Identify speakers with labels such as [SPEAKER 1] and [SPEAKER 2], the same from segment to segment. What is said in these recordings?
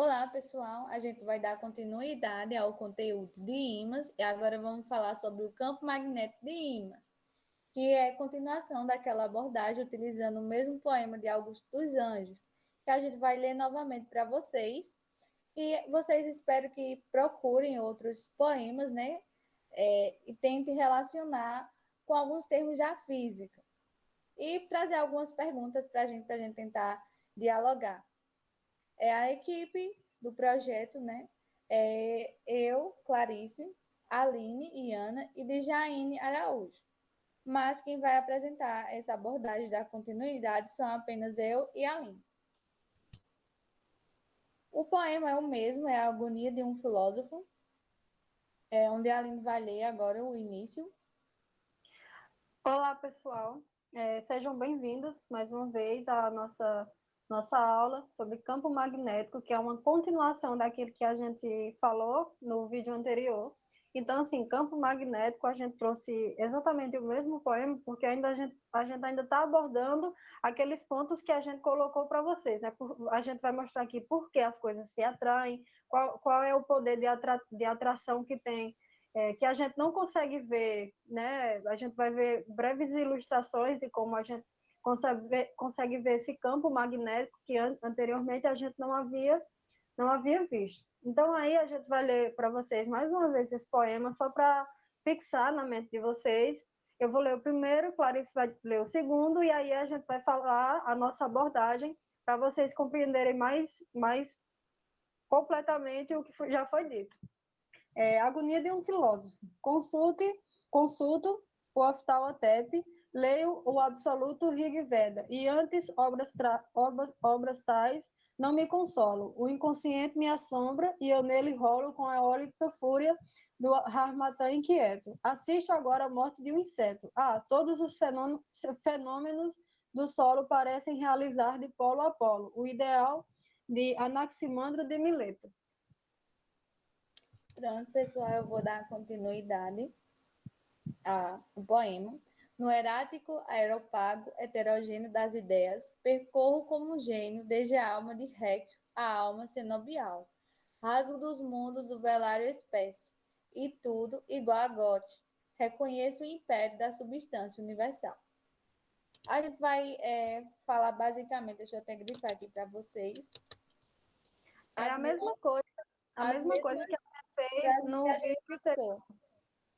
[SPEAKER 1] Olá, pessoal. A gente vai dar continuidade ao conteúdo de ímãs e agora vamos falar sobre o campo magnético de ímãs, que é a continuação daquela abordagem utilizando o mesmo poema de Augusto dos Anjos, que a gente vai ler novamente para vocês. E vocês espero que procurem outros poemas, né? E tentem relacionar com alguns termos da física e trazer algumas perguntas para a gente tentar dialogar. A equipe do projeto, né? Eu, Clarice, Aline e Ana e Djaine Araújo. Mas quem vai apresentar essa abordagem da continuidade são apenas eu e a Aline. O poema é o mesmo, é a Agonia de um Filósofo, onde a Aline vai ler agora o início.
[SPEAKER 2] Olá, pessoal. Sejam bem-vindos mais uma vez à nossa aula sobre campo magnético, que é uma continuação daquilo que a gente falou no vídeo anterior. Então, assim, campo magnético, a gente trouxe exatamente o mesmo poema, porque a gente ainda está abordando aqueles pontos que a gente colocou para vocês, né? A gente vai mostrar aqui por que as coisas se atraem, qual é o poder de atração que tem, que a gente não consegue ver, né? A gente vai ver breves ilustrações de como a gente consegue ver esse campo magnético que anteriormente a gente não havia visto. Então, aí a gente vai ler para vocês mais uma vez esse poema, só para fixar na mente de vocês. Eu vou ler o primeiro, Clarice vai ler o segundo, e aí a gente vai falar a nossa abordagem para vocês compreenderem mais completamente o que já foi dito. Agonia de um Filósofo. Consulto o Aftalhotep, leio o absoluto Rig Veda, e antes obras tais não me consolo. O inconsciente me assombra e eu nele rolo com a eólica fúria do Harmatã inquieto. Assisto agora a morte de um inseto. Todos os fenômenos do solo parecem realizar de polo a polo o ideal de Anaximandro de Mileto.
[SPEAKER 1] Pronto, pessoal, eu vou dar continuidade ao poema. No erático aeropago heterogêneo das ideias, percorro como um gênio desde a alma de Réquio à alma cenobial. Rasgo dos mundos o velário espesso, e tudo igual a Goethe. Reconheço o império da substância universal. A gente vai falar basicamente, deixa eu até grifar aqui para vocês.
[SPEAKER 2] É
[SPEAKER 1] As,
[SPEAKER 2] a mesma coisa, a
[SPEAKER 1] as
[SPEAKER 2] mesma
[SPEAKER 1] mesmas
[SPEAKER 2] coisa que a gente fez
[SPEAKER 1] frases que
[SPEAKER 2] no
[SPEAKER 1] a gente
[SPEAKER 2] vídeo anterior.
[SPEAKER 1] fixou.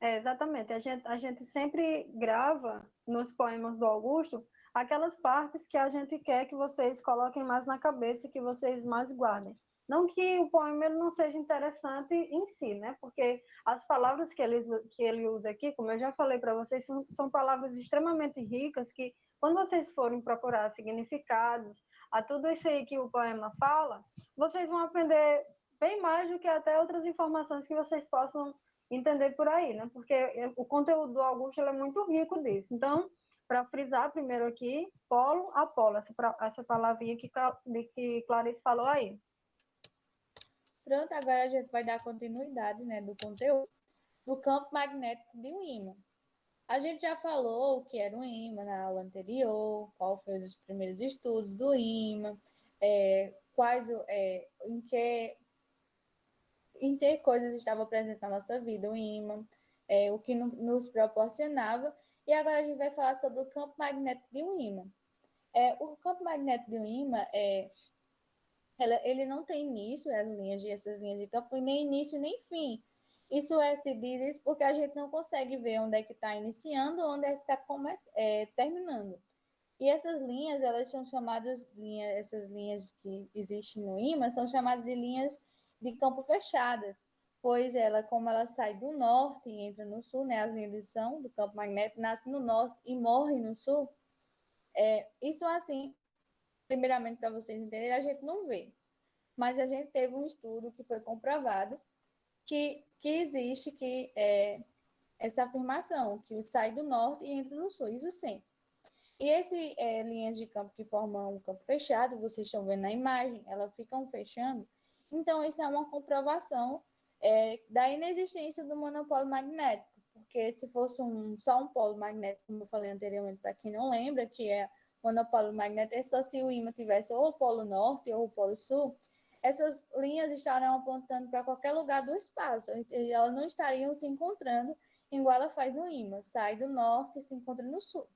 [SPEAKER 2] Exatamente. A gente sempre grava nos poemas do Augusto aquelas partes que a gente quer que vocês coloquem mais na cabeça, que vocês mais guardem. Não que o poema ele não seja interessante em si, né? Porque as palavras que ele usa aqui, como eu já falei para vocês, são palavras extremamente ricas que, quando vocês forem procurar significados a tudo isso aí que o poema fala, vocês vão aprender bem mais do que até outras informações que vocês possam entender por aí, né? Porque o conteúdo do Augusto é muito rico disso. Então, para frisar primeiro aqui, polo a polo, essa palavrinha que Clarice falou aí.
[SPEAKER 1] Pronto, agora a gente vai dar continuidade, né, do conteúdo do campo magnético de um ímã. A gente já falou o que era um ímã na aula anterior, qual foi os primeiros estudos do ímã, em que coisas estava presente na nossa vida o ímã, o que nos proporcionava. E agora a gente vai falar sobre o campo magnético de um ímã. O campo magnético de um ímã ele não tem início, essas linhas de campo, nem início nem fim. Se diz isso porque a gente não consegue ver onde é que está iniciando, onde é que está terminando. E essas linhas, elas são chamadas, essas linhas que existem no ímã, são chamadas de linhas de campo fechadas, pois como ela sai do norte e entra no sul, né, as linhas são do campo magnético, nasce no norte e morre no sul, isso assim, primeiramente para vocês entenderem, a gente não vê. Mas a gente teve um estudo que foi comprovado que existe essa afirmação, que sai do norte e entra no sul, isso sim. E essas linhas de campo que formam um campo fechado, vocês estão vendo na imagem, elas ficam fechando. Então, isso é uma comprovação da inexistência do monopólio magnético, porque se fosse só um polo magnético, como eu falei anteriormente, para quem não lembra, que é monopólio magnético, é só se o ímã tivesse ou o polo norte ou o polo sul, essas linhas estarão apontando para qualquer lugar do espaço, e elas não estariam se encontrando igual ela faz no ímã, sai do norte e se encontra no sul.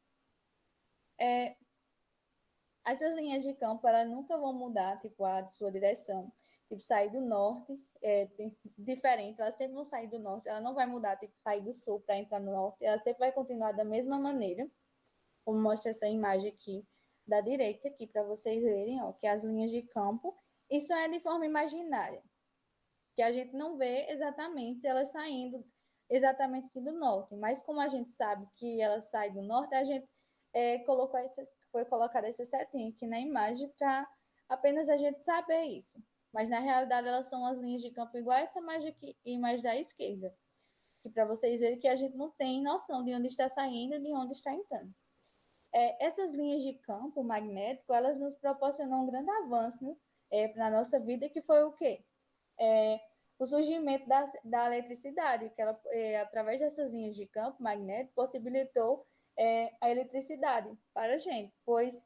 [SPEAKER 1] Essas linhas de campo, elas nunca vão mudar, tipo, a sua direção. Tipo, sair do norte diferente, elas sempre vão sair do norte, ela não vai mudar, tipo, sair do sul para entrar no norte, ela sempre vai continuar da mesma maneira, como mostra essa imagem aqui da direita, aqui para vocês verem, ó, que as linhas de campo, isso é de forma imaginária, que a gente não vê exatamente elas saindo exatamente aqui do norte, mas como a gente sabe que elas saem do norte, a gente foi colocada essa setinha aqui na imagem para apenas a gente saber isso. Mas na realidade elas são as linhas de campo igual essa imagem aqui, imagem da esquerda, que para vocês verem que a gente não tem noção de onde está saindo e de onde está entrando. Essas linhas de campo magnético, elas nos proporcionam um grande avanço, né, para a nossa vida, que foi o quê? O surgimento da eletricidade, que ela, através dessas linhas de campo magnético, possibilitou a eletricidade para a gente, pois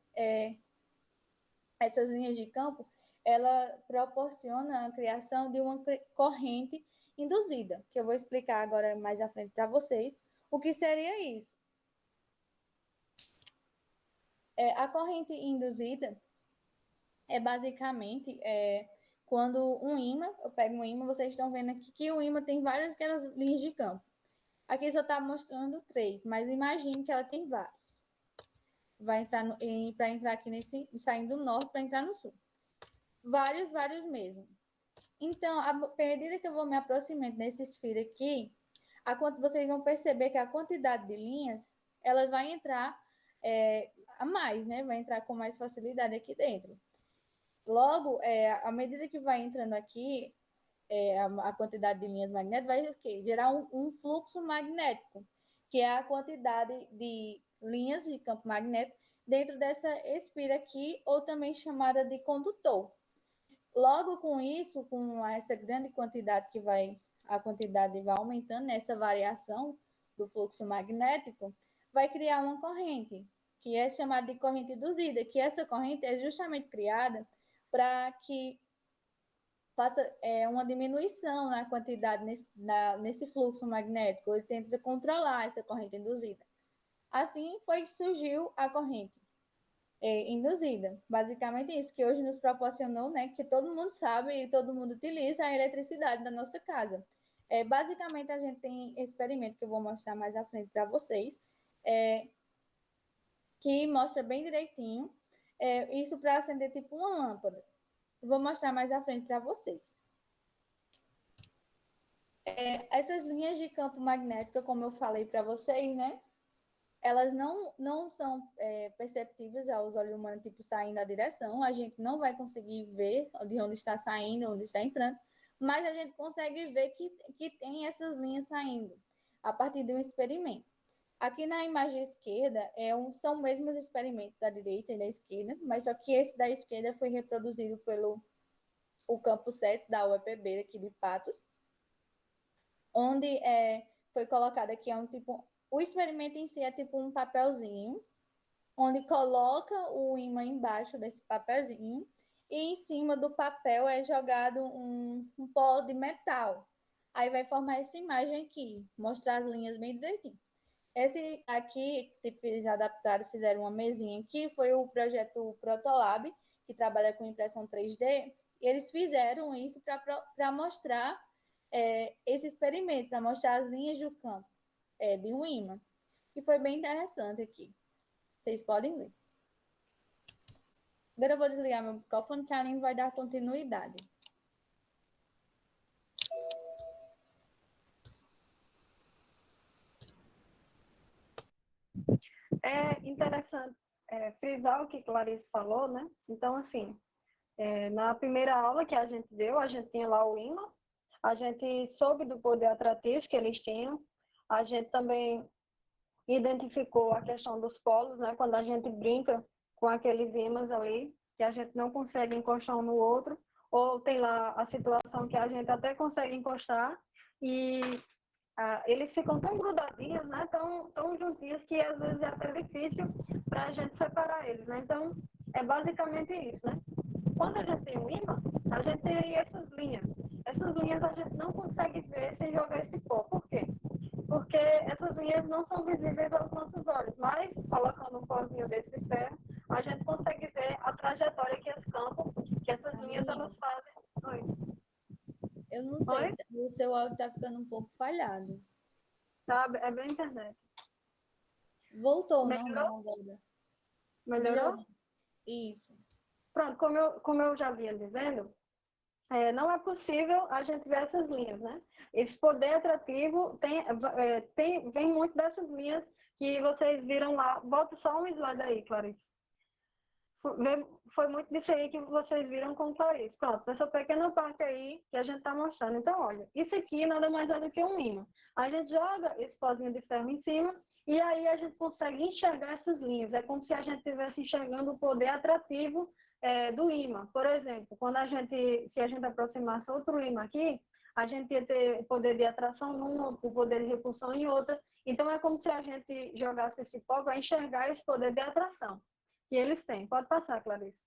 [SPEAKER 1] essas linhas de campo, ela proporciona a criação de uma corrente induzida, que eu vou explicar agora mais à frente para vocês o que seria isso. A corrente induzida é basicamente quando um ímã, eu pego um ímã, vocês estão vendo aqui que o ímã tem várias aquelas linhas de campo. Aqui só está mostrando 3, mas imagine que ela tem vários. Vai entrar para entrar aqui nesse, saindo do norte para entrar no sul. Vários mesmo. Então, à medida que eu vou me aproximando desse esfera aqui, vocês vão perceber que a quantidade de linhas, ela vai entrar a mais, né? Vai entrar com mais facilidade aqui dentro. Logo, à medida que vai entrando aqui, a quantidade de linhas magnéticas vai gerar um fluxo magnético, que é a quantidade de linhas de campo magnético dentro dessa esfera aqui, ou também chamada de condutor. Logo com isso, com essa grande quantidade a quantidade vai aumentando nessa variação do fluxo magnético, vai criar uma corrente, que é chamada de corrente induzida, que essa corrente é justamente criada para que faça uma diminuição na quantidade nesse fluxo magnético. Ele tenta controlar essa corrente induzida. Assim foi que surgiu a corrente induzida. Basicamente isso, que hoje nos proporcionou, né, que todo mundo sabe e todo mundo utiliza a eletricidade da nossa casa. Basicamente, a gente tem experimento que eu vou mostrar mais à frente para vocês, que mostra bem direitinho isso para acender tipo uma lâmpada. Vou mostrar mais à frente para vocês. Essas linhas de campo magnético, como eu falei para vocês, né? Elas não são perceptíveis aos olhos humanos, tipo, saindo da direção. A gente não vai conseguir ver de onde está saindo, onde está entrando, mas a gente consegue ver que tem essas linhas saindo a partir de um experimento. Aqui na imagem esquerda são os mesmos experimentos da direita e da esquerda, mas só que esse da esquerda foi reproduzido pelo o campo 7 da UEPB aqui de Patos, onde foi colocado aqui o experimento em si é tipo um papelzinho, onde coloca o ímã embaixo desse papelzinho e em cima do papel é jogado um pó de metal. Aí vai formar essa imagem aqui, mostrar as linhas bem direitinho. Esse aqui, tipo, eles adaptaram, fizeram uma mesinha aqui, foi o projeto Protolab, que trabalha com impressão 3D, e eles fizeram isso para mostrar esse experimento, para mostrar as linhas do campo de um ímã. E foi bem interessante aqui. Vocês podem ver. Agora eu vou desligar meu microfone, que a Aline vai dar continuidade.
[SPEAKER 2] É interessante frisar o que Clarice falou, né? Então, assim, na primeira aula que a gente deu, a gente tinha lá o ímã, a gente soube do poder atrativo que eles tinham, a gente também identificou a questão dos polos, né? Quando a gente brinca com aqueles ímãs ali, que a gente não consegue encostar um no outro, ou tem lá a situação que a gente até consegue encostar e eles ficam tão grudadinhos, né? Tão juntinhos que às vezes é até difícil para a gente separar eles, né? Então, é basicamente isso, né? Quando a gente tem um ímã, a gente tem essas linhas. Essas linhas a gente não consegue ver sem jogar esse pó. Por quê? Porque essas linhas não são visíveis aos nossos olhos, mas colocando um pozinho desse ferro, a gente consegue ver a trajetória que esse campo, que essas linhas
[SPEAKER 1] Amiga,
[SPEAKER 2] elas fazem. Oi?
[SPEAKER 1] eu não sei,
[SPEAKER 2] Oi?
[SPEAKER 1] o seu áudio tá ficando um pouco falhado.
[SPEAKER 2] Tá, é bem internet.
[SPEAKER 1] Voltou ao
[SPEAKER 2] Melhorou?
[SPEAKER 1] normal agora.
[SPEAKER 2] Melhorou?
[SPEAKER 1] Melhorou. Isso.
[SPEAKER 2] Pronto, como eu já vinha dizendo, não é possível a gente ver essas linhas, né? Esse poder atrativo vem muito dessas linhas que vocês viram lá. Volta só um slide aí, Clarice. Foi muito disso aí que vocês viram com Clarice. Pronto, nessa pequena parte aí que a gente está mostrando. Então, olha, isso aqui nada mais é do que um ímã. A gente joga esse pozinho de ferro em cima e aí a gente consegue enxergar essas linhas. É como se a gente estivesse enxergando o poder atrativo do ímã. Por exemplo, se a gente aproximasse outro ímã aqui, a gente ia ter o poder de atração numa, o poder de repulsão em outra. Então, é como se a gente jogasse esse pó para enxergar esse poder de atração que eles têm. Pode passar, Clarice.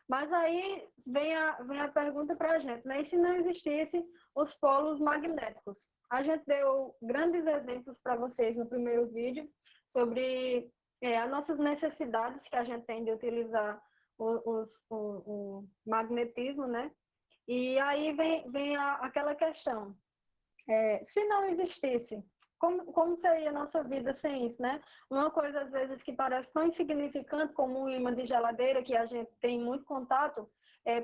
[SPEAKER 2] Mas aí vem a pergunta para a gente, né? E se não existisse os polos magnéticos? A gente deu grandes exemplos para vocês no primeiro vídeo sobre as nossas necessidades que a gente tem de utilizar o magnetismo, né? E aí vem aquela questão, se não existisse, como seria a nossa vida sem isso, né? Uma coisa, às vezes, que parece tão insignificante como um imã de geladeira, que a gente tem muito contato,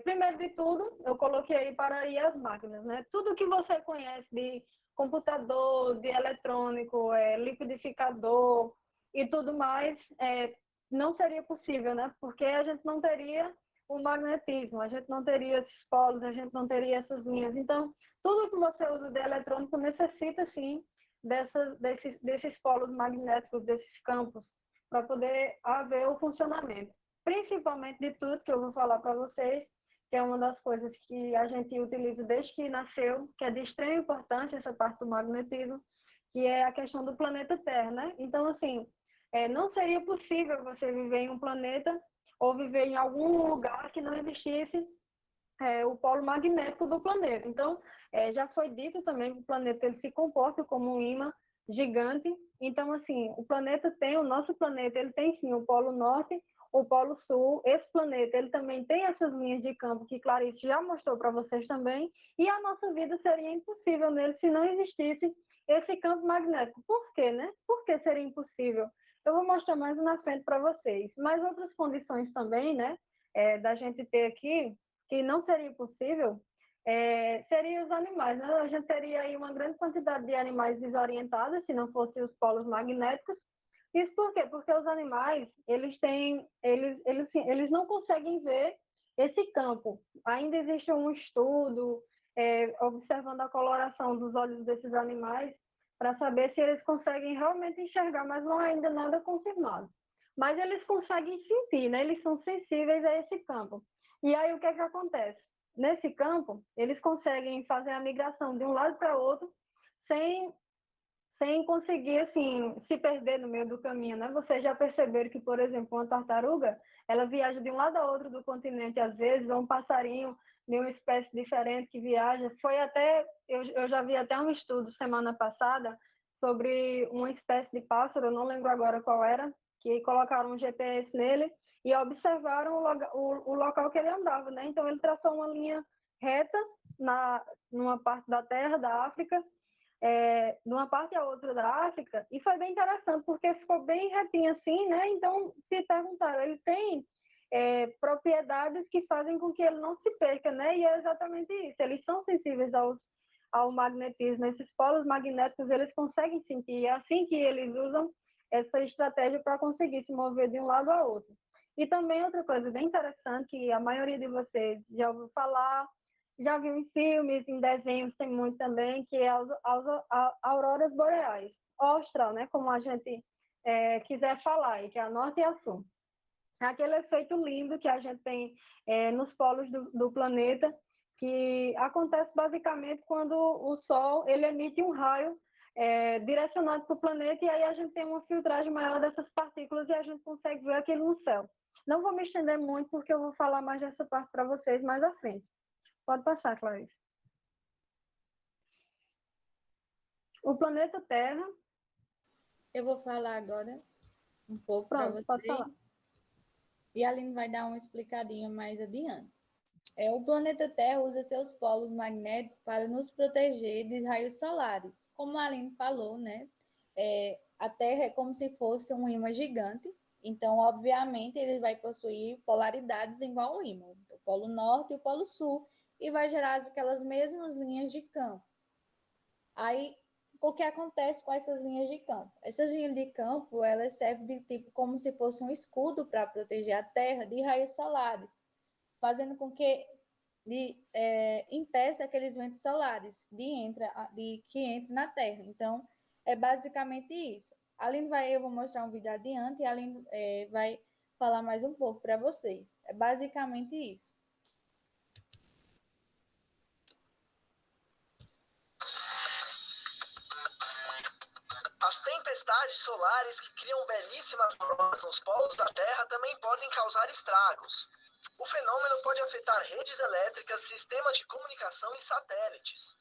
[SPEAKER 2] primeiro de tudo, eu coloquei aí para aí as máquinas, né? Tudo que você conhece de computador, de eletrônico, liquidificador e tudo mais, não seria possível, né? Porque a gente não teria o magnetismo, a gente não teria esses polos, a gente não teria essas linhas. Então, tudo que você usa de eletrônico necessita, sim, desses polos magnéticos, desses campos, para poder haver o funcionamento. Principalmente de tudo que eu vou falar para vocês, que é uma das coisas que a gente utiliza desde que nasceu, que é de extrema importância, essa parte do magnetismo, que é a questão do planeta Terra, né? Então, assim, não seria possível você viver em um planeta ou viver em algum lugar que não existisse o polo magnético do planeta. Então, já foi dito também que o planeta ele se comporta como um ímã gigante. Então, assim, o nosso planeta, ele tem sim o polo norte, o polo sul. Esse planeta, ele também tem essas linhas de campo que Clarice já mostrou para vocês também. E a nossa vida seria impossível nele se não existisse esse campo magnético. Por quê, né? Por que seria impossível? Eu vou mostrar mais na frente para vocês. Mas outras condições também, né? Da gente ter aqui, que não seria possível, seriam os animais. Né? A gente teria aí uma grande quantidade de animais desorientados se não fossem os polos magnéticos. Isso por quê? Porque os animais, eles não conseguem ver esse campo. Ainda existe um estudo observando a coloração dos olhos desses animais para saber se eles conseguem realmente enxergar, mas não há ainda nada confirmado. Mas eles conseguem sentir, né? Eles são sensíveis a esse campo. E aí o que é que acontece? Nesse campo, eles conseguem fazer a migração de um lado para outro sem, sem conseguir assim, se perder no meio do caminho, né? Vocês já perceberam que, por exemplo, uma tartaruga, ela viaja de um lado a outro do continente às vezes, ou um passarinho de uma espécie diferente que viaja. Eu já vi até um estudo semana passada sobre uma espécie de pássaro, eu não lembro agora qual era, que colocaram um GPS nele e observaram o local que ele andava, né? Então, ele traçou uma linha reta numa parte da Terra, da África, numa parte a outra da África, e foi bem interessante, porque ficou bem retinho assim, né? Então, se perguntaram, ele tem propriedades que fazem com que ele não se perca, né? E é exatamente isso, eles são sensíveis ao magnetismo, esses polos magnéticos, eles conseguem sentir, é assim que eles usam essa estratégia para conseguir se mover de um lado a outro. E também outra coisa bem interessante, que a maioria de vocês já ouviu falar, já viu em filmes, em desenhos, tem muito também, que é as auroras boreais, ou austral, né, como a gente quiser falar, que é a norte e a sul. É aquele efeito lindo que a gente tem nos polos do planeta, que acontece basicamente quando o Sol ele emite um raio direcionado para o planeta, e aí a gente tem uma filtragem maior dessas partículas e a gente consegue ver aquilo no céu. Não vou me estender muito, porque eu vou falar mais dessa parte para vocês mais à frente. Pode passar, Clarice. O planeta Terra...
[SPEAKER 1] Eu vou falar agora um pouco para
[SPEAKER 2] Pronto, pode
[SPEAKER 1] vocês.
[SPEAKER 2] falar.
[SPEAKER 1] E a Aline vai dar uma explicadinha mais adiante. O planeta Terra usa seus polos magnéticos para nos proteger dos raios solares. Como a Aline falou, né? A Terra é como se fosse um ímã gigante. Então, obviamente, ele vai possuir polaridades igual ao ímã, o polo norte e o polo sul, e vai gerar aquelas mesmas linhas de campo. Aí, o que acontece com essas linhas de campo? Essas linhas de campo, elas servem de tipo como se fosse um escudo para proteger a Terra de raios solares, fazendo com que impeça aqueles ventos solares que entrem na Terra. Então, é basicamente isso. Eu vou mostrar um vídeo adiante e a Aline vai falar mais um pouco para vocês. É basicamente isso.
[SPEAKER 3] As tempestades solares que criam belíssimas auroras nos polos da Terra também podem causar estragos. O fenômeno pode afetar redes elétricas, sistemas de comunicação e satélites.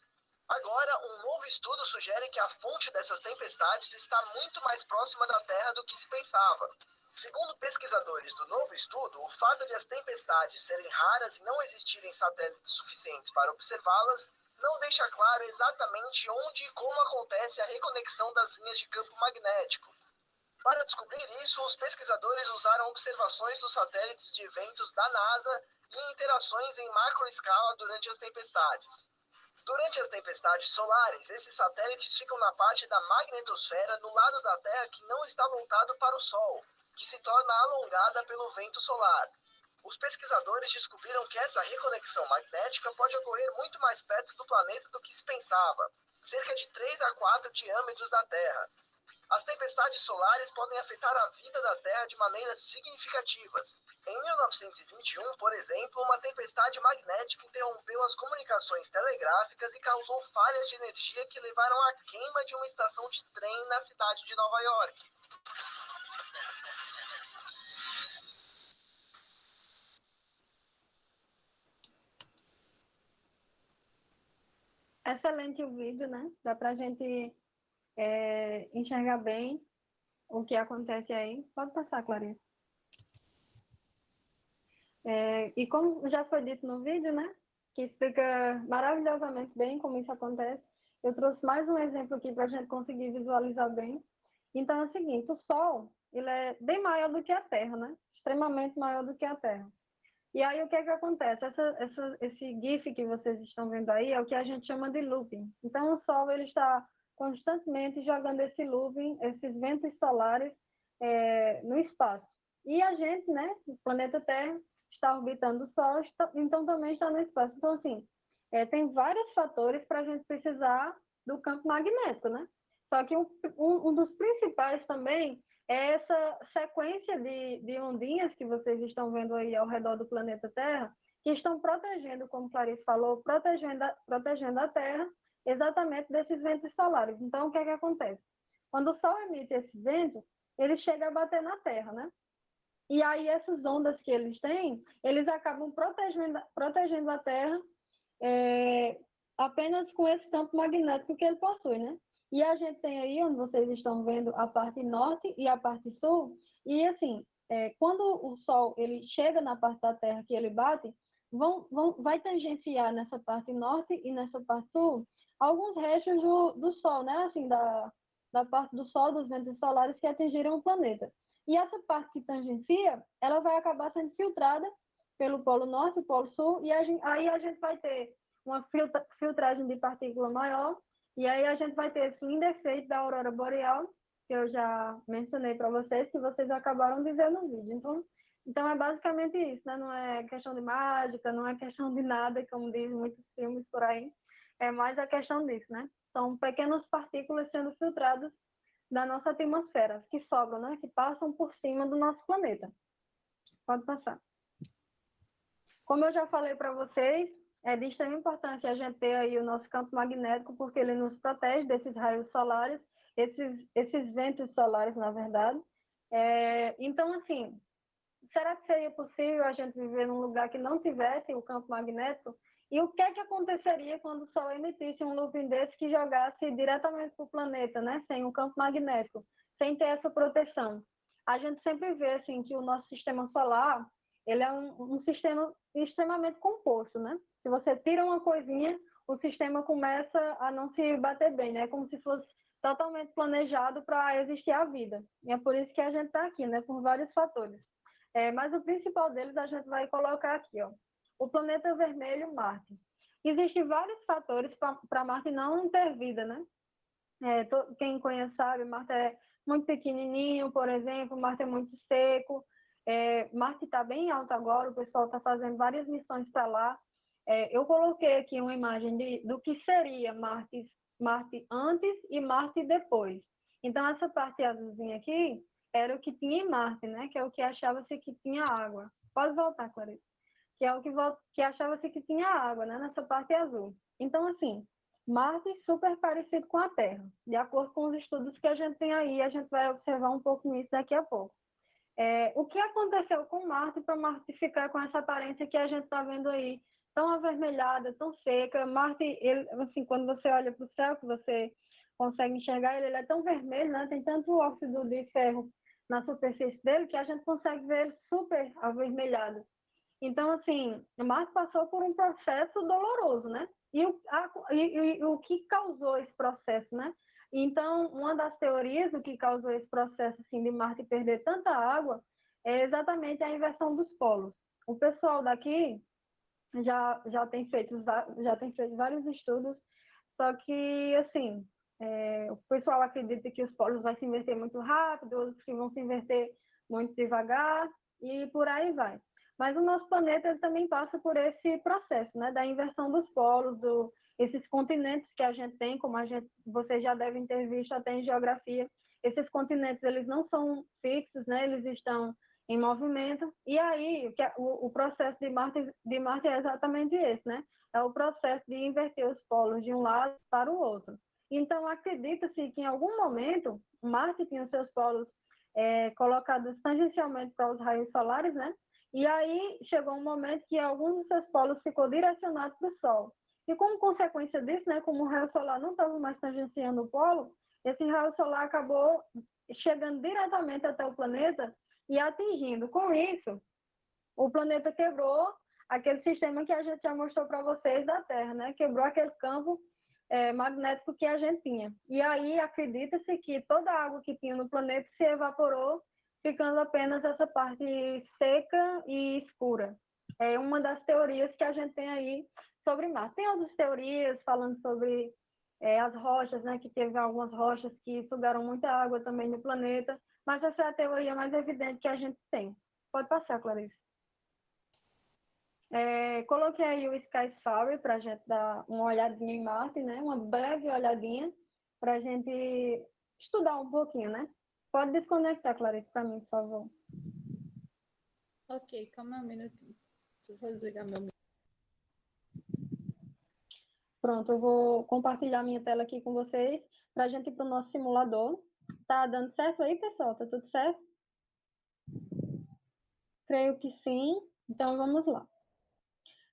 [SPEAKER 3] Agora, um novo estudo sugere que a fonte dessas tempestades está muito mais próxima da Terra do que se pensava. Segundo pesquisadores do novo estudo, o fato de as tempestades serem raras e não existirem satélites suficientes para observá-las não deixa claro exatamente onde e como acontece a reconexão das linhas de campo magnético. Para descobrir isso, os pesquisadores usaram observações dos satélites de eventos da NASA e interações em macroescala durante as tempestades. Durante as tempestades solares, esses satélites ficam na parte da magnetosfera no lado da Terra que não está voltado para o Sol, que se torna alongada pelo vento solar. Os pesquisadores descobriram que essa reconexão magnética pode ocorrer muito mais perto do planeta do que se pensava, cerca de 3 a 4 diâmetros da Terra. As tempestades solares podem afetar a vida da Terra de maneiras significativas. Em 1921, por exemplo, uma tempestade magnética interrompeu as comunicações telegráficas e causou falhas de energia que levaram à queima de uma estação de trem na cidade de Nova York.
[SPEAKER 2] Excelente o vídeo, né? Dá para a gente enxergar bem o que acontece aí. Pode passar, Clarice. E como já foi dito no vídeo, né? Que explica maravilhosamente bem como isso acontece, eu trouxe mais um exemplo aqui para a gente conseguir visualizar bem. Então é o seguinte, o Sol, ele é bem maior do que a Terra, né? Extremamente maior do que a Terra. E aí, o que é que acontece? Esse GIF que vocês estão vendo aí é o que a gente chama de looping. Então, o Sol ele está constantemente jogando esse looping, esses ventos solares, no espaço. E a gente, né, o planeta Terra, está orbitando o Sol, então também está no espaço. Então, assim, tem vários fatores para a gente precisar do campo magnético, né? Só que um dos principais também é essa sequência de ondinhas que vocês estão vendo aí ao redor do planeta Terra, que estão protegendo, como Clarice falou, protegendo a Terra exatamente desses ventos solares. Então, o que é que acontece? Quando o Sol emite esse vento, ele chega a bater na Terra, né? E aí, essas ondas que eles têm, eles acabam protegendo a Terra apenas com esse campo magnético que ele possui, né? E a gente tem aí, onde vocês estão vendo, a parte norte e a parte sul. E, assim, quando o Sol ele chega na parte da Terra que ele bate, vai tangenciar nessa parte norte e nessa parte sul alguns restos do Sol, né? Assim, da parte do Sol, dos ventos solares que atingiram o planeta. E essa parte que tangencia, ela vai acabar sendo filtrada pelo Polo Norte e Polo Sul, e aí a gente vai ter uma filtragem de partícula maior, e aí a gente vai ter esse lindo efeito da aurora boreal, que eu já mencionei para vocês, que vocês acabaram de ver no vídeo. Então é basicamente isso, né? Não é questão de mágica, não é questão de nada, como dizem muitos filmes por aí, é mais a questão disso, né? São pequenas partículas sendo filtradas da nossa atmosfera, que sobram, né? Que passam por cima do nosso planeta. Pode passar. Como eu já falei para vocês, é de extrema importância a gente ter aí o nosso campo magnético, porque ele nos protege desses raios solares, esses ventos solares, na verdade. Então, assim, será que seria possível a gente viver num lugar que não tivesse o campo magnético? E o que é que aconteceria quando o Sol emitisse um looping desse que jogasse diretamente para o planeta, né? Sem o campo magnético, sem ter essa proteção? A gente sempre vê assim que o nosso sistema solar ele é um sistema extremamente composto, né? Se você tira uma coisinha, o sistema começa a não se bater bem, né? Como se fosse totalmente planejado para existir a vida. E é por isso que a gente está aqui, né? Por vários fatores. Mas o principal deles a gente vai colocar aqui, ó. O planeta vermelho, Marte. Existem vários fatores para Marte não ter vida, né? Quem conhece sabe, Marte é muito pequenininho, por exemplo, Marte é muito seco. Marte está bem alto agora, o pessoal está fazendo várias missões para lá. Eu coloquei aqui uma imagem do que seria Marte antes e Marte depois. Então, essa parte azulzinha aqui era o que tinha em Marte, né? Que é o que achava-se que tinha água. Pode voltar, Clarice. Que é o que achava-se que tinha água, né? Nessa parte azul. Então, assim, Marte super parecido com a Terra. De acordo com os estudos que a gente tem aí, a gente vai observar um pouco isso daqui a pouco. O que aconteceu com Marte para Marte ficar com essa aparência que a gente está vendo aí, tão avermelhada, tão seca? Marte, assim, quando você olha para o céu, que você consegue enxergar ele é tão vermelho, né? Tem tanto óxido de ferro na superfície dele que a gente consegue ver ele super avermelhado. Então, assim, Marte passou por um processo doloroso, né? E o que causou esse processo, né? Então, uma das teorias do que causou esse processo assim, de Marte perder tanta água é exatamente a inversão dos polos. O pessoal daqui já tem feito vários estudos, só que, assim, o pessoal acredita que os polos vão se inverter muito rápido, outros que vão se inverter muito devagar, e por aí vai. Mas o nosso planeta ele também passa por esse processo, né, da inversão dos polos, esses continentes que a gente tem, como vocês já devem ter visto até em geografia, esses continentes eles não são fixos, né, eles estão em movimento, e aí o processo de Marte é exatamente esse, né? É o processo de inverter os polos de um lado para o outro. Então, acredita-se que em algum momento Marte tinha os seus polos colocados tangencialmente para os raios solares, né? E aí chegou um momento que alguns dos seus polos ficou direcionado para o Sol. E como consequência disso, né, como o raio solar não estava mais tangenciando o polo, esse raio solar acabou chegando diretamente até o planeta e atingindo. Com isso, o planeta quebrou aquele sistema que a gente já mostrou para vocês da Terra, né? Quebrou aquele campo magnético que a gente tinha. E aí acredita-se que toda a água que tinha no planeta se evaporou, ficando apenas essa parte seca e escura. É uma das teorias que a gente tem aí sobre Marte. Tem outras teorias falando sobre as rochas, né? Que teve algumas rochas que sugaram muita água também no planeta, mas essa é a teoria mais evidente que a gente tem. Pode passar, Clarice. Coloquei aí o Sky Story para a gente dar uma olhadinha em Marte, né? Uma breve olhadinha para a gente estudar um pouquinho, né? Pode desconectar, Clarice, para mim, por favor.
[SPEAKER 1] Ok, calma um minutinho. Deixa eu só desligar meu microfone.
[SPEAKER 2] Pronto, eu vou compartilhar minha tela aqui com vocês para a gente ir para o nosso simulador. Tá dando certo aí, pessoal? Tá tudo certo? Creio que sim. Então, vamos lá.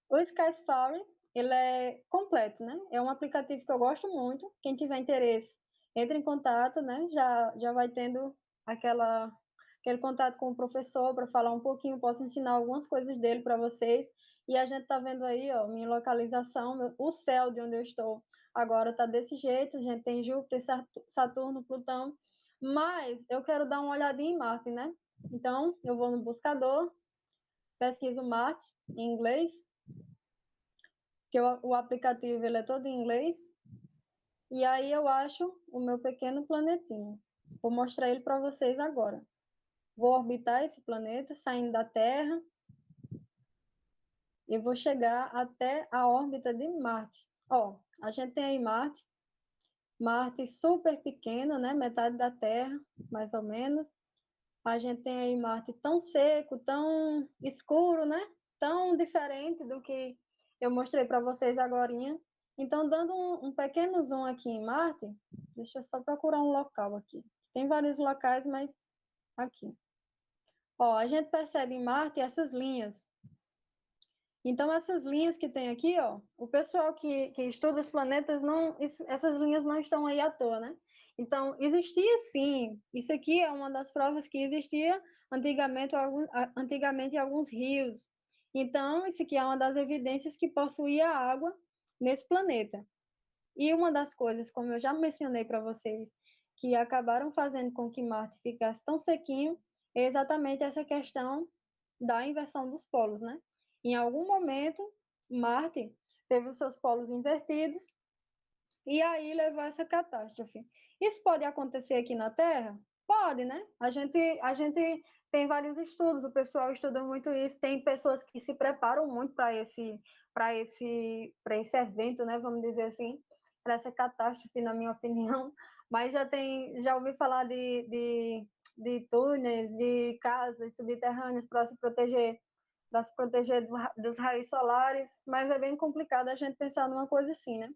[SPEAKER 2] O Sky Story, ele é completo, né? É um aplicativo que eu gosto muito. Quem tiver interesse, entre em contato, né? Já vai tendo aquele contato com o professor para falar um pouquinho. Posso ensinar algumas coisas dele para vocês. E a gente tá vendo aí, ó, minha localização, o céu de onde eu estou agora tá desse jeito. A gente tem Júpiter, Saturno, Plutão. Mas eu quero dar uma olhadinha em Marte, né? Então, eu vou no buscador, pesquiso Marte em inglês, que o aplicativo ele é todo em inglês, e aí eu acho o meu pequeno planetinho. Vou mostrar ele para vocês agora. Vou orbitar esse planeta, saindo da Terra, e vou chegar até a órbita de Marte. Ó, a gente tem aí Marte super pequeno, né? Metade da Terra, mais ou menos. A gente tem aí Marte tão seco, tão escuro, né? Tão diferente do que eu mostrei para vocês agorinha. Então, dando um pequeno zoom aqui em Marte, deixa eu só procurar um local aqui. Tem vários locais, mas aqui. Ó, a gente percebe em Marte essas linhas. Então, essas linhas que tem aqui, ó, o pessoal que estuda os planetas, essas linhas não estão aí à toa, né? Então, existia sim, isso aqui é uma das provas que existia antigamente alguns rios. Então, isso aqui é uma das evidências que possuía água nesse planeta. E uma das coisas, como eu já mencionei para vocês, que acabaram fazendo com que Marte ficasse tão sequinho, é exatamente essa questão da inversão dos polos, né? Em algum momento, Marte teve os seus polos invertidos e aí levou a essa catástrofe. Isso pode acontecer aqui na Terra? Pode, né? A gente tem vários estudos, o pessoal estuda muito isso, tem pessoas que se preparam muito para esse evento, né? Vamos dizer assim, para essa catástrofe, na minha opinião. Mas já ouvi falar de túneis, de casas subterrâneas para se proteger dos raios solares, mas é bem complicado a gente pensar numa coisa assim, né?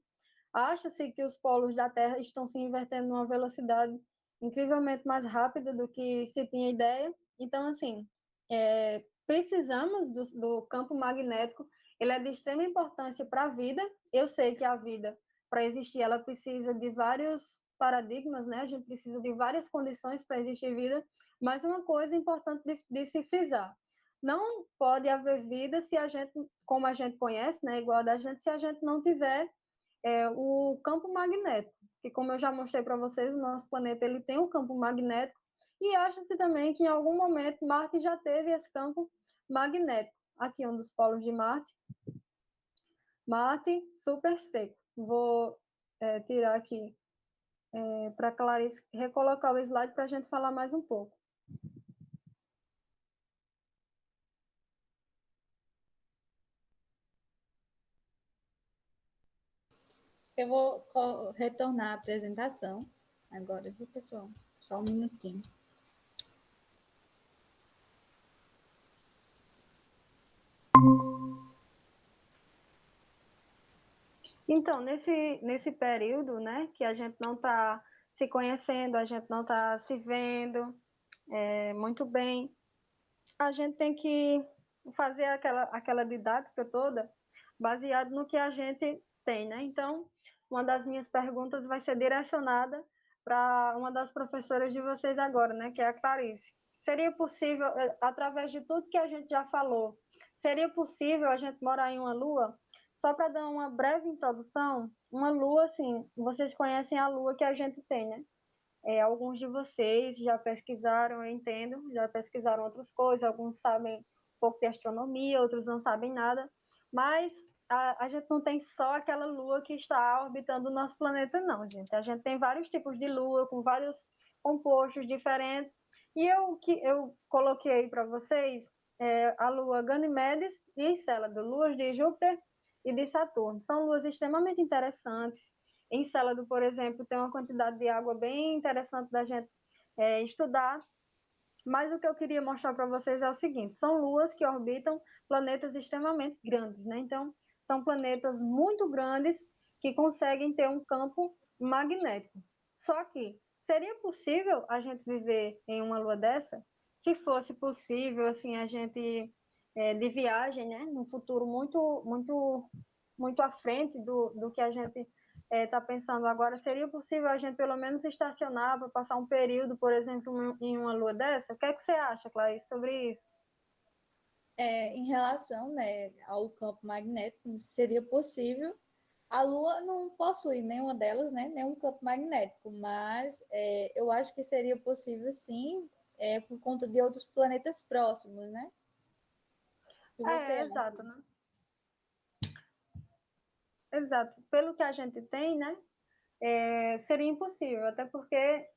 [SPEAKER 2] Acha-se que os polos da Terra estão se invertendo numa velocidade incrivelmente mais rápida do que se tinha ideia. Então, assim, precisamos do campo magnético, ele é de extrema importância para a vida. Eu sei que a vida, para existir, ela precisa de vários paradigmas, né? A gente precisa de várias condições para existir vida, mas uma coisa importante de se frisar, não pode haver vida se a gente, como a gente conhece, né, igual a da gente, se a gente não tiver o campo magnético, que como eu já mostrei para vocês, o nosso planeta ele tem um campo magnético e acha-se também que em algum momento Marte já teve esse campo magnético. Aqui um dos polos de Marte, Marte super seco. Vou tirar aqui para Clarice recolocar o slide para a gente falar mais um pouco.
[SPEAKER 1] Eu vou retornar à apresentação agora, viu, pessoal? Só um minutinho.
[SPEAKER 2] Então, nesse período, né, que a gente não está se conhecendo, a gente não está se vendo muito bem, a gente tem que fazer aquela didática toda baseado no que a gente tem, né? Então, uma das minhas perguntas vai ser direcionada para uma das professoras de vocês agora, né, que é a Clarice. Seria possível, através de tudo que a gente já falou, seria possível a gente morar em uma lua? Só para dar uma breve introdução, uma lua, assim, vocês conhecem a lua que a gente tem, né? Alguns de vocês já pesquisaram, eu entendo, já pesquisaram outras coisas, alguns sabem um pouco de astronomia, outros não sabem nada, mas a gente não tem só aquela lua que está orbitando o nosso planeta, não, gente. A gente tem vários tipos de lua, com vários compostos diferentes, e eu coloquei para vocês a lua Ganimedes e Encélado, luas de Júpiter e de Saturno. São luas extremamente interessantes. Encélado, por exemplo, tem uma quantidade de água bem interessante da gente estudar. Mas o que eu queria mostrar para vocês é o seguinte: são luas que orbitam planetas extremamente grandes, né? Então, são planetas muito grandes que conseguem ter um campo magnético. Só que seria possível a gente viver em uma lua dessa? Se fosse possível, assim, a gente de viagem, né? Num futuro muito, muito, muito à frente do que a gente está pensando agora, seria possível a gente pelo menos estacionar para passar um período, por exemplo, em uma lua dessa? O que é que você acha, Clarice, sobre isso?
[SPEAKER 1] Em relação, né, ao campo magnético, seria possível. A Lua não possui nenhuma delas, né, nenhum campo magnético, mas eu acho que seria possível, sim, por conta de outros planetas próximos, né? E você
[SPEAKER 2] Exato, né? Exato. Pelo que a gente tem, né, seria impossível, até porque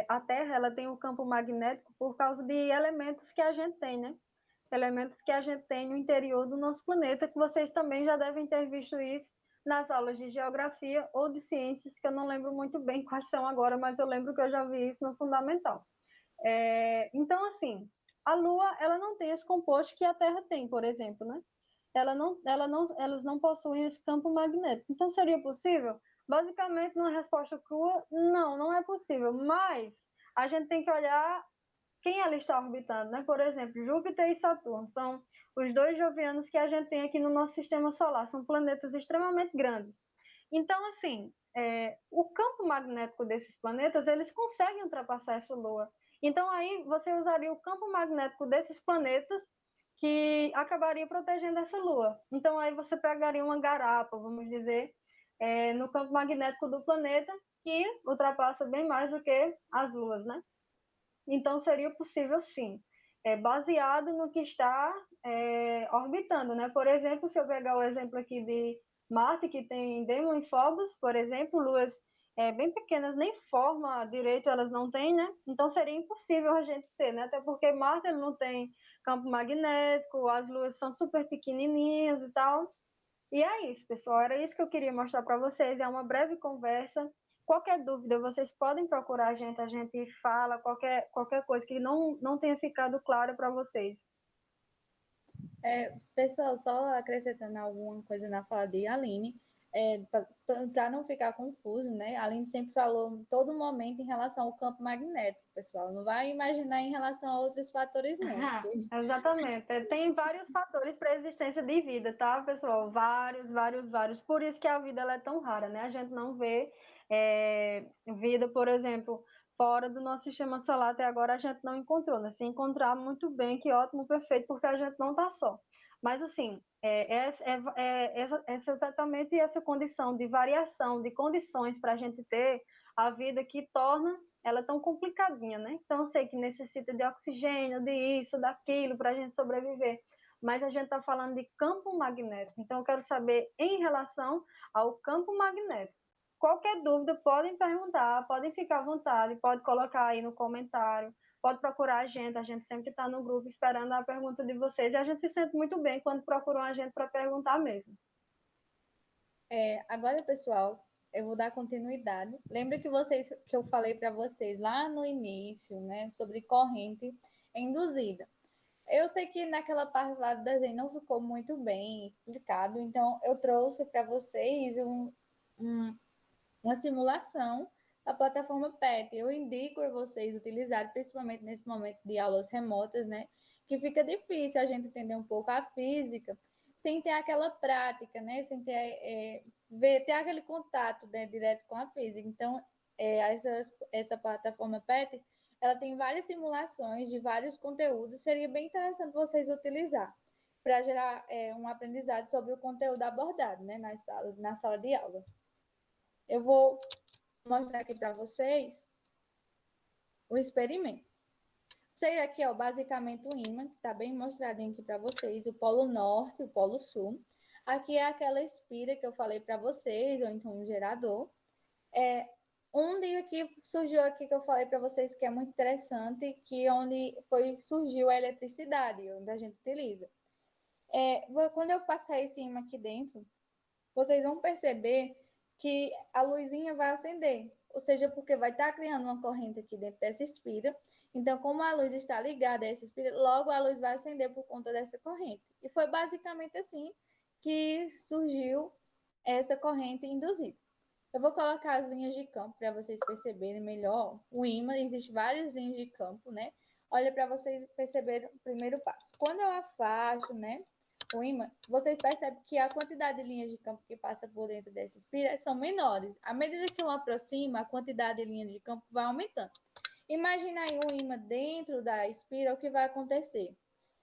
[SPEAKER 2] a Terra ela tem um campo magnético por causa de elementos que a gente tem, né? Elementos que a gente tem no interior do nosso planeta, que vocês também já devem ter visto isso nas aulas de geografia ou de ciências, que eu não lembro muito bem quais são agora, mas eu lembro que eu já vi isso no fundamental. Então, assim, a Lua ela não tem esse composto que a Terra tem, por exemplo, né? Elas não possuem esse campo magnético. Então, seria possível? Basicamente, numa resposta crua, não é possível. Mas a gente tem que olhar quem ela está orbitando, né? Por exemplo, Júpiter e Saturno são os dois jovianos que a gente tem aqui no nosso sistema solar, são planetas extremamente grandes. Então, assim, o campo magnético desses planetas, eles conseguem ultrapassar essa Lua. Então, aí você usaria o campo magnético desses planetas que acabaria protegendo essa Lua. Então, aí você pegaria uma garapa, vamos dizer, no campo magnético do planeta, que ultrapassa bem mais do que as luas, né? Então, seria possível, sim, baseado no que está orbitando, né? Por exemplo, se eu pegar o exemplo aqui de Marte, que tem Démon e Phobos, por exemplo, luas bem pequenas, nem forma direito elas não têm, né? Então, seria impossível a gente ter, né? Até porque Marte ele não tem campo magnético, as luas são super pequenininhas e tal. E é isso, pessoal. Era isso que eu queria mostrar para vocês. É uma breve conversa. Qualquer dúvida, vocês podem procurar a gente fala qualquer coisa que não tenha ficado claro para vocês.
[SPEAKER 1] Pessoal, só acrescentando alguma coisa na fala de Aline, para não ficar confuso, né? A Aline sempre falou em todo momento em relação ao campo magnético, pessoal. Não vai imaginar em relação a outros fatores, não. Porque...
[SPEAKER 2] Exatamente. Tem vários fatores para a existência de vida, tá, pessoal? Vários, vários, vários. Por isso que a vida ela é tão rara, né? A gente não vê vida, por exemplo, fora do nosso sistema solar até agora a gente não encontrou, né? Se encontrar, muito bem, que ótimo, perfeito, porque a gente não está só. Mas, assim, essa exatamente essa condição de variação de condições para a gente ter a vida que torna ela tão complicadinha, né? Então, eu sei que necessita de oxigênio, de isso, daquilo, para a gente sobreviver. Mas a gente está falando de campo magnético. Então, eu quero saber em relação ao campo magnético. Qualquer dúvida, podem perguntar, podem ficar à vontade, pode colocar aí no comentário, pode procurar a gente sempre está no grupo esperando a pergunta de vocês, e a gente se sente muito bem quando procuram a gente para perguntar mesmo.
[SPEAKER 1] Agora, pessoal, eu vou dar continuidade. Lembra que eu falei para vocês lá no início, né, sobre corrente induzida. Eu sei que naquela parte lá do desenho não ficou muito bem explicado, então eu trouxe para vocês uma simulação da plataforma PET. Eu indico a vocês utilizar, principalmente nesse momento de aulas remotas, né? Que fica difícil a gente entender um pouco a física sem ter aquela prática, né? Sem ter, ter aquele contato, né, direto com a física. Então, essa plataforma PET, ela tem várias simulações de vários conteúdos. Seria bem interessante vocês utilizar para gerar um aprendizado sobre o conteúdo abordado, né, na sala de aula. Eu vou mostrar aqui para vocês o experimento. Sei aqui, ó, basicamente o ímã, tá bem mostradinho aqui para vocês, o polo norte, o polo sul. Aqui é aquela espira que eu falei para vocês, ou então um gerador. Onde aqui surgiu aqui que eu falei para vocês que é muito interessante, que onde surgiu a eletricidade, onde a gente utiliza. Quando eu passar esse ímã aqui dentro, vocês vão perceber que a luzinha vai acender, ou seja, porque vai estar criando uma corrente aqui dentro dessa espira. Então, como a luz está ligada a essa espira, logo a luz vai acender por conta dessa corrente. E foi basicamente assim que surgiu essa corrente induzida. Eu vou colocar as linhas de campo para vocês perceberem melhor. O ímã, existe várias linhas de campo, né? Olha para vocês perceberem o primeiro passo. Quando eu afasto, né, o ímã, vocês percebem que a quantidade de linhas de campo que passa por dentro dessa espira são menores. À medida que eu aproximo, a quantidade de linhas de campo vai aumentando. Imagina aí um ímã dentro da espira, o que vai acontecer?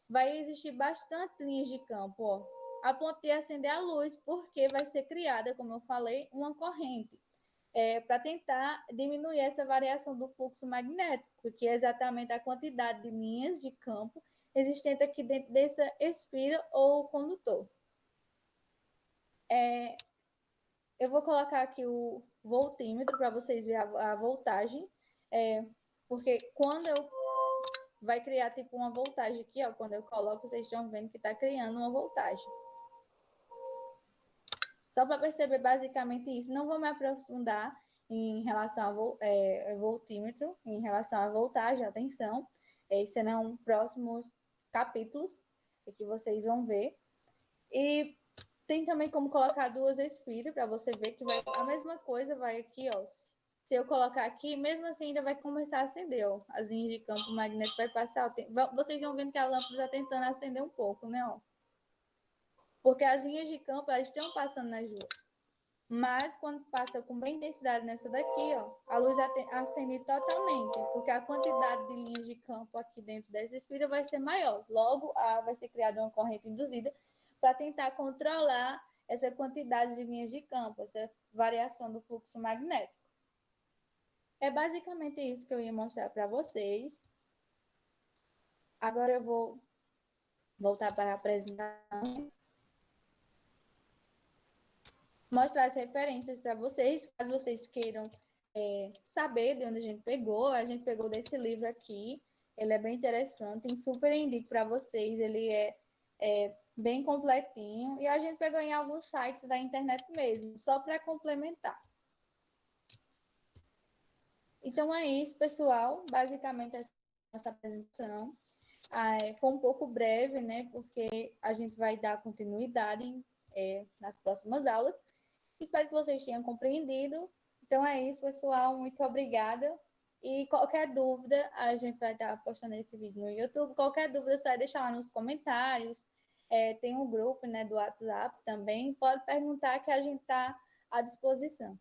[SPEAKER 1] Vai existir bastante linhas de campo, ó, a ponto de acender a luz, porque vai ser criada, como eu falei, uma corrente, para tentar diminuir essa variação do fluxo magnético, que é exatamente a quantidade de linhas de campo existente aqui dentro dessa espira ou condutor. Eu vou colocar aqui o voltímetro para vocês verem a voltagem, porque quando eu vai criar tipo uma voltagem aqui, ó, quando eu coloco, vocês estão vendo que está criando uma voltagem. Só para perceber basicamente isso, não vou me aprofundar em relação ao voltímetro, em relação à voltagem, atenção, serão próximos capítulos que vocês vão ver. E tem também como colocar duas espiras para você ver que vai a mesma coisa, vai aqui, ó, Se eu colocar aqui, mesmo assim ainda vai começar a acender, ó. As linhas de campo magnético vai passar. Vocês vão vendo que a lâmpada está tentando acender um pouco, né? Ó. Porque as linhas de campo, elas estão passando nas duas. Mas quando passa com bem intensidade nessa daqui, ó, a luz acende totalmente, porque a quantidade de linhas de campo aqui dentro dessa espira vai ser maior. Logo, vai ser criada uma corrente induzida para tentar controlar essa quantidade de linhas de campo, essa variação do fluxo magnético. É basicamente isso que eu ia mostrar para vocês. Agora eu vou voltar para a apresentação. Mostrar as referências para vocês, caso vocês queiram saber de onde a gente pegou desse livro aqui, ele é bem interessante, super indico para vocês, ele é bem completinho, e a gente pegou em alguns sites da internet mesmo, só para complementar. Então é isso, pessoal, basicamente essa nossa apresentação. Foi um pouco breve, né, porque a gente vai dar continuidade nas próximas aulas. Espero que vocês tenham compreendido. Então é isso, pessoal. Muito obrigada. E qualquer dúvida, a gente vai estar postando esse vídeo no YouTube. Qualquer dúvida, só deixar lá nos comentários. Tem um grupo, né, do WhatsApp também. Pode perguntar que a gente está à disposição.